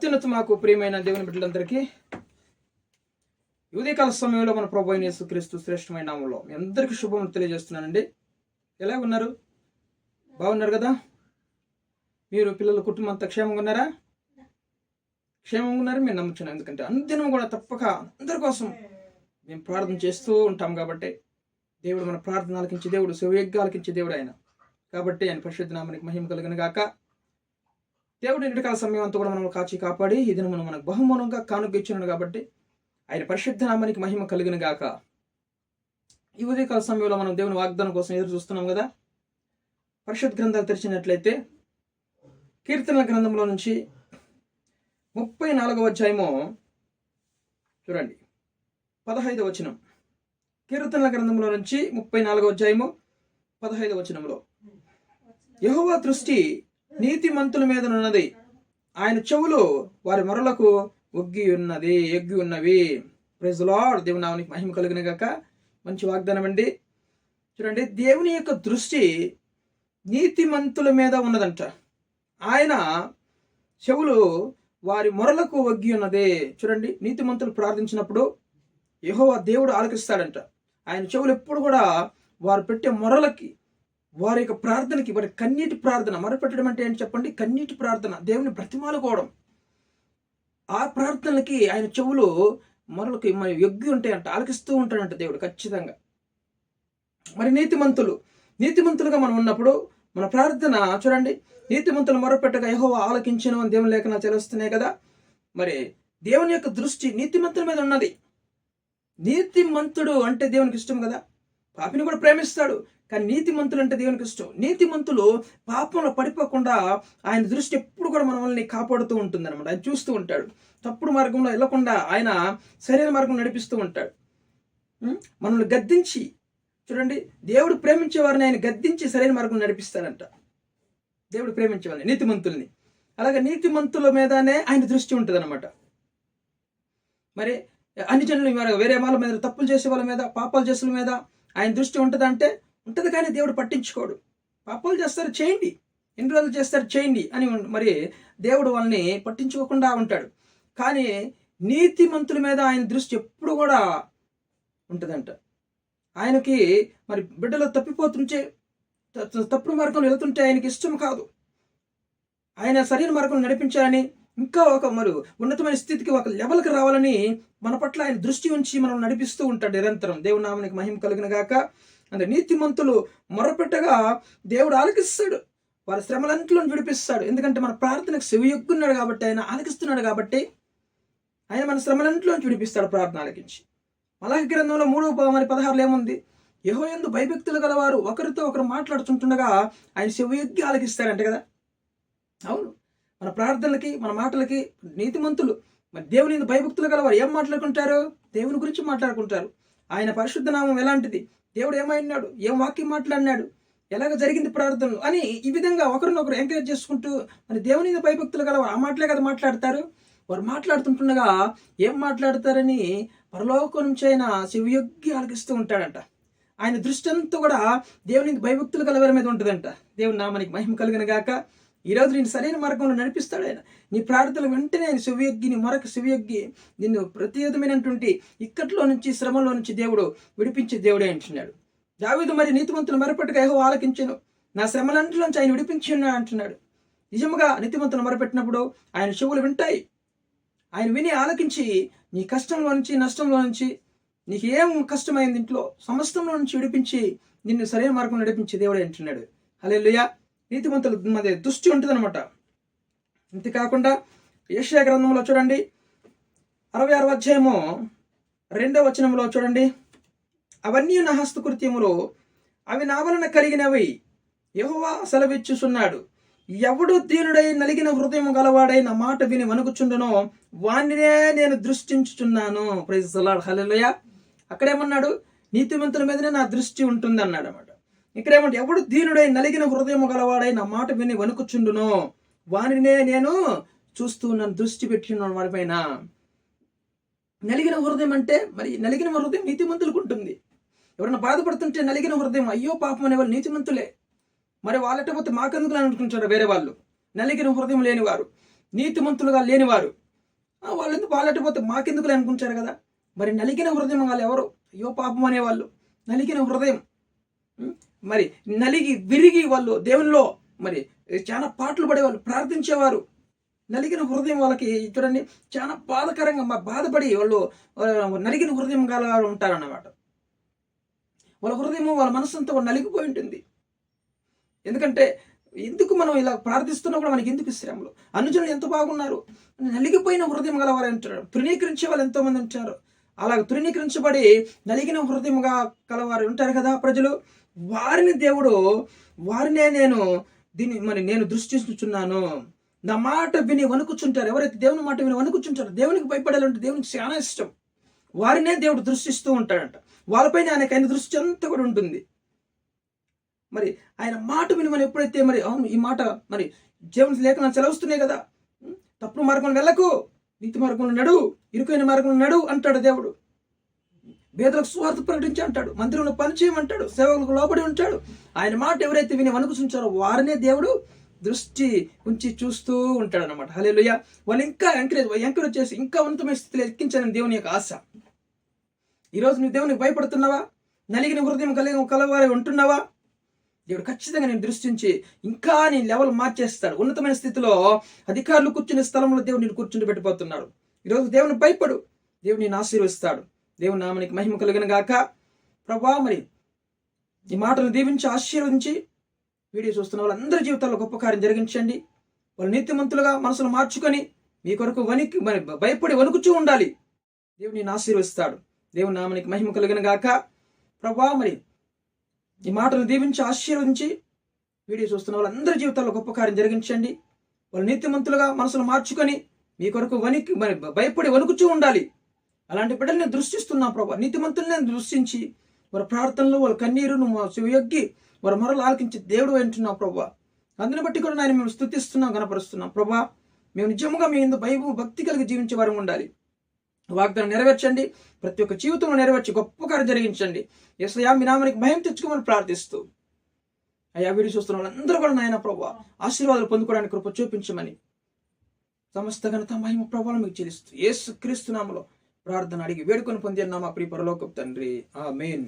మాకు ప్రియమైన దేవుని బిడ్డలందరికీ ఉదయకాల సమయంలో మన ప్రభు అయిన యేసుక్రీస్తు శ్రేష్టమైన నామములో మీ అందరికీ శుభములు తెలియజేస్తున్నానండి. ఎలా ఉన్నారు? బాగున్నారు కదా? మీరు పిల్లల కుటుంబం అంతా క్షేమంగా ఉన్నారా? క్షేమంగా ఉన్నారని మేము నమ్ముతున్నాం. ఎందుకంటే అనుదినం కూడా తప్పక అందరి కోసం మేము ప్రార్థన చేస్తూ ఉంటాం కాబట్టి దేవుడు మన ప్రార్థన ఆలకించే దేవుడు, శివయజ్ఞ ఆలకించే దేవుడు ఆయన. కాబట్టి ఆయన పరిశుద్ధ నామానికి మహిమ కలుగును గాక. దేవుడు నిండుకాల సమయం అంతా కూడా మనం కాచి కాపాడి ఈ దినమును మనకు బహుమానంగా కానుక ఇచ్చినాడు కాబట్టి ఆయన పరిశుద్ధ నామానికి మహిమ కలుగును గాక. ఈ ఉదయకాల సమయంలో మనం దేవుని వాగ్దానం కోసం ఎదురు చూస్తున్నాం కదా. పరిశుద్ధ గ్రంథాలు తెరిచినట్లయితే కీర్తనల గ్రంథంలో నుంచి 34వ అధ్యాయము చూడండి, 15వ వచనం. కీర్తనల గ్రంథంలో నుంచి 34వ అధ్యాయము 15వ వచనంలో, యెహోవా దృష్టి నీతిమంతుల మీద ఉన్నది, ఆయన చెవులు వారి మొరలకు ఎగ్గి ఉన్నవి. Praise the lord. దేవుని నామానికి మహిమ కలుగును గాక. మంచి వాగ్దానం అండి. చూడండి, దేవుని యొక్క దృష్టి నీతిమంతుల మీద ఉన్నదంట. ఆయన చెవులు వారి మొరలకు ఒగ్గి ఉన్నది. చూడండి, నీతిమంతులు ప్రార్థించినప్పుడు యెహోవా దేవుడు ఆలకిస్తాడంట. ఆయన చెవులు ఎప్పుడు కూడా వారు పెట్టే మొరలకి, వారి యొక్క ప్రార్థనకి, వారి కన్నీటి ప్రార్థన, మొరపెట్టడం అంటే ఏంటి చెప్పండి? కన్నీటి ప్రార్థన, దేవుని బ్రతిమాలుకోవడం. ఆ ప్రార్థనలకి ఆయన చెవులు మొరలకి మరి ఎగ్గి ఉంటాయంట, ఆలకిస్తూ ఉంటాడంట దేవుడు ఖచ్చితంగా. మరి నీతిమంతులుగా మనం ఉన్నప్పుడు మన ప్రార్థన చూడండి, నీతిమంతులు మొరపెట్టగా యెహోవా ఆలకించెను అని దేవుని లేఖనాలు తెలుస్తున్నాయి కదా. మరి దేవుని యొక్క దృష్టి నీతిమంతుల మీద ఉన్నది. నీతిమంతుడు అంటే దేవునికి ఇష్టం కదా. పాపిని కూడా ప్రేమిస్తాడు, కానీ నీతిమంతులు అంటే దేవునికి ఇష్టం. నీతిమంతులు పాపంలో పడిపోకుండా ఆయన దృష్టి ఎప్పుడు కూడా మనల్ని కాపాడుతూ ఉంటుంది అనమాట. ఆయన చూస్తూ ఉంటాడు. తప్పుడు మార్గంలో వెళ్ళకుండా ఆయన సరైన మార్గం నడిపిస్తూ ఉంటాడు. మనల్ని గద్దించి, చూడండి, దేవుడు ప్రేమించే వారిని ఆయన గద్దించి సరైన మార్గం నడిపిస్తాడంట. దేవుడు ప్రేమించేవారిని, నీతిమంతుల్ని. అలాగే నీతిమంతుల మీదనే ఆయన దృష్టి ఉంటుంది అనమాట. మరి అన్ని జనులు వేరే వాళ్ళ మీద, తప్పులు చేసే వాళ్ళ మీద, పాపాలు చేసే వాళ్ళ మీద ఆయన దృష్టి ఉంటుందంటే ఉంటుంది, కానీ దేవుడు పట్టించుకోడు. పాపాలు చేస్తారు, చేయండి, ఎన్ని రోజులు చేస్తారు, చేయండి అని మరి దేవుడు వాళ్ళని పట్టించుకోకుండా ఉంటాడు. కానీ నీతిమంతుల మీద ఆయన దృష్టి ఎప్పుడు కూడా ఉంటుందంట. ఆయనకి మరి బిడ్డలు తప్పిపోతుంటే, తప్పుడు మార్గంలో వెళ్తుంటే ఆయనకి ఇష్టం కాదు. ఆయన సరైన మార్గంలో నడిపించాలని, ఇంకా ఒక మరి ఉన్నతమైన స్థితికి, ఒక లెవెల్కి రావాలని మన పట్ల ఆయన దృష్టి ఉంచి మనం నడిపిస్తూ ఉంటాడు నిరంతరం. దేవుని నామానికి మహిమ కలుగును గాక. అంటే నీతిమంతులు మొరపెట్టగా దేవుడు ఆలకిస్తాడు, వారి శ్రమలంట్లో విడిపిస్తాడు. ఎందుకంటే మన ప్రార్థనకు చెవియొగ్గున్నాడు కాబట్టి, ఆయన ఆలకిస్తున్నాడు కాబట్టి ఆయన మన శ్రమలంట్లోంచి విడిపిస్తాడు ప్రార్థన ఆలకించి. మలాకి గ్రంథంలో 3:16 ఏముంది? యెహోవా యందు భయభక్తులు గలవారు ఒకరితో ఒకరు మాట్లాడుతుండగా ఆయన చెవియొగ్గి ఆలకిస్తారంట కదా. అవును, మన ప్రార్థనలకి, మన మాటలకి నీతిమంతులు మరి దేవుని యందు భయభక్తులు గలవారు ఏం మాట్లాడుకుంటారు? దేవుని గురించి మాట్లాడుకుంటారు. ఆయన పరిశుద్ధ నామం ఎలాంటిది, దేవుడు ఏమైనాడు, ఏం వాక్యం మాట్లాడినాడు, ఎలాగ జరిగింది ప్రార్థనలు అని ఈ విధంగా ఒకరినొకరు ఎంకరేజ్ చేసుకుంటూ మరి దేవుని యందు భయభక్తులు గలవారు ఆ మాటలే కదా మాట్లాడతారు. వారు మాట్లాడుతుంటుండగా ఏం మాట్లాడతారని పరలోకం నుంచి ఆయన చెవియొగ్గి ఆలకిస్తూ ఉంటాడంట. ఆయన దృష్టి అంతా కూడా దేవుని భయభక్తులు గలవారి మీద ఉంటుందంట. దేవుని నామానికి మహిమ కలుగును గాక. ఈరోజు నేను సరైన మార్గంలో నడిపిస్తాడు ఆయన. నీ ప్రార్థనలు వెంటనే ఆయన చెవియొగ్గి, నీ మొరకు చెవియొగ్గి నిన్ను ప్రతి విధమైనటువంటి ఇక్కట్లో నుంచి, శ్రమంలో నుంచి దేవుడు విడిపించే దేవుడే అంటున్నాడు. దావీదు మరి నీతిమంతులు మొరపెట్టగా యెహోవా ఆలకించెను, నా శ్రమలంటిలోంచి ఆయన విడిపించి అంటున్నాడు. నిజముగా నీతిమంతులు మొరపెట్టినప్పుడు ఆయన చెవులు వింటాయి. ఆయన విని ఆలకించి నీ కష్టంలో నుంచి, నష్టంలో నుంచి, నీకు ఏం కష్టమైంది ఇంట్లో, సమస్తంలో నుంచి విడిపించి నిన్ను సరైన మార్గంలో నడిపించే దేవుడే అంటున్నాడు. హల్లెలూయా. నీతిమంతుల మధ్య దృష్టి ఉంటుంది అనమాట. అంతేకాకుండా యెషయా గ్రంథంలో చూడండి, 66వ అధ్యాయము 2వ వచనంలో చూడండి, అవన్నీ నా హస్తకృత్యములు, అవి నా వలన కలిగినవి, యెహోవా సెలవిచ్చుచున్నాడు, ఎవడు దీనుడై నలిగిన హృదయం గలవాడై నా మాట విని వణుకుచుండునో వానినే నేను దృష్టించుచున్నాను. Praise the Lord. హల్లెలూయా. అక్కడేమన్నాడు? నీతిమంతుల మీదనే నా దృష్టి ఉంటుంది అన్నాడు అన్నమాట. ఇక్కడేమంటే, ఎవడు దీనుడై నలిగిన హృదయం గలవాడై నా మాట విని వణుకుచుండునో వానినే నేను చూస్తున్నాను, దృష్టి పెట్టినాను వాడిపైన. నలిగిన హృదయం అంటే మరి నలిగిన హృదయం నీతిమంతులకు ఉంటుంది. ఎవరైనా బాధపడుతుంటే నలిగిన హృదయం, అయ్యో పాపం అనే వాళ్ళు నీతిమంతులే. మరి వాళ్ళటపోతే మాకెందుకు అనుకుంటారు వేరే వాళ్ళు. నలిగిన హృదయం లేనివారు, నీతిమంతులుగా లేనివారు వాళ్ళెందుకు పోతే మాకెందుకులే అనుకుంటారు కదా. మరి నలిగిన హృదయం వాళ్ళు ఎవరు? అయ్యో పాపం అనేవాళ్ళు, నలిగిన హృదయం, మరి నలిగి విరిగి వాళ్ళు దేవునిలో మరి చాలా పాటలు పడేవాళ్ళు, ప్రార్థించేవారు. నలిగిన హృదయం వాళ్ళకి చూడండి చాలా బాధకరంగా బాధపడి వాళ్ళు నలిగిన హృదయం గల ఉంటారన్నమాట. వాళ్ళ హృదయం వాళ్ళ మనస్సంతా నలిగిపోయి ఉంటుంది. ఎందుకంటే ఎందుకు మనం ఇలా ప్రార్థిస్తున్నా కూడా మనకి ఎందుకు శ్రమలు? అనుజనులు ఎంత బాగున్నారు, నలిగిపోయిన హృదయం గలవారు అంటారు. తృణీకరించే వాళ్ళు ఎంతోమంది ఉంటారు. అలాగ తృణీకరించబడి నలిగిన హృదయంగా కలవారు ఉంటారు కదా ప్రజలు. వారినే నేను దృష్టిస్తున్నాను. నా మాట విని వణుకుచుంటారు. ఎవరైతే దేవుని మాట విని వణుకుచుంటారో, దేవునికి భయపడాలంటే దేవునికి చాలా ఇష్టం, వారినే దేవుడు దృష్టిస్తూ ఉంటాడంట. వాళ్ళపైన ఆయన దృష్టి అంతా కూడా ఉంటుంది. మరి ఆయన మాట విని మనం ఎప్పుడైతే మరి అవును ఈ మాట మరి దేవుని లేఖనాలు సెలవుస్తున్నాయి కదా, తప్పుడు మార్గం వెళ్ళకు, నీతి మార్గంలో నడు, ఇరుకైన మార్గంలో నడు అంటాడు దేవుడు. పేదలకు సువార్త ప్రకటించి అంటాడు, మందిరంలో పనిచేయమంటాడు, సేవకులకు లోబడి ఉంటాడు. ఆయన మాట ఎవరైతే విని వణుకుచుంటారో వారినే దేవుడు దృష్టి ఉంచి చూస్తూ ఉంటాడు అనమాట. హల్లెలూయా. వాళ్ళు ఇంకా ఎంకరేజ్ చేసి ఇంకా ఉన్నతమైన స్థితిలో ఎక్కించాలని దేవుని యొక్క ఆశ. ఈరోజు నువ్వు దేవునికి భయపడుతున్నావా? నలిగిన హృదయం కలవారి ఉంటున్నావా? దేవుడు ఖచ్చితంగా నేను దృష్టించి ఇంకా నీ లెవెల్ మార్చేస్తాడు. ఉన్నతమైన స్థితిలో అధికారులు కూర్చునే స్థలంలో దేవుడు నేను కూర్చుని పెట్టిపోతున్నాడు. ఈరోజు దేవుని భయపడు, దేవుడు నేను ఆశీర్వదిస్తాడు. దేవుని నామానికి మహిమ కలిగిన గాక. ప్రభా మరి ఈ మాటను దీవించి ఆశీర్వదించి వీడియో చూస్తున్న వాళ్ళందరి జీవితాల్లో గొప్ప కార్యం జరిగించండి. వాళ్ళు నీతిమంతులుగా మనసును మార్చుకొని మీ కొరకు భయపడి వణుకుచూ ఉండాలి. దేవుడు నేను ఆశీర్వదిస్తాడు. దేవుని నామానికి మహిమ కలిగిన గాక. ప్రభా మరి ఈ మాటను దీవించి ఆశీర్వదించి వీడియో చూస్తున్న వాళ్ళందరి జీవితాల్లో గొప్ప కార్యం జరిగించండి. వాళ్ళు నీతిమంతులుగా మనసును మార్చుకొని మీ కొరకు భయపడి వణుకుచూ ఉండాలి. అలాంటి బిడ్డలు నేను దృష్టిస్తున్నా ప్రభా. నీతిమంతుల్ని నేను దృష్టించి వారి ప్రార్థనలు, వాళ్ళ కన్నీరును చెవియొగ్గి వారి మొరలు ఆలకించి దేవుడు అంటున్నావు ప్రభా. అందుని బట్టి కూడా నేను మేము స్తుతిస్తున్నాం, కనపరుస్తున్నాం ప్రభా. మేము నిజంగా మీ భక్తి కలిగి జీవించే వారు ఉండాలి. వాగ్దానం నెరవేర్చండి, ప్రతి ఒక్క జీవితంలో నెరవేర్చి గొప్ప కార్యం జరిగించండి. యేసయ్యా మీ నామానికి భయం తెచ్చుకోమని ప్రార్థిస్తూ అయ్యా వీడియో చూస్తున్న వాళ్ళందరూ కూడా నాయన ప్రభా ఆశీర్వాదాలు పొందుకోవడానికి కృప చూపించమని సమస్త ఘనత మహిమ ప్రభావం మీకు చెల్లిస్తూ యేసు క్రీస్తు నామములో ప్రార్థన అడిగి వేడుకొని పొందిన మా ప్రియ పరలోకపు తండ్రి, ఆమేన్.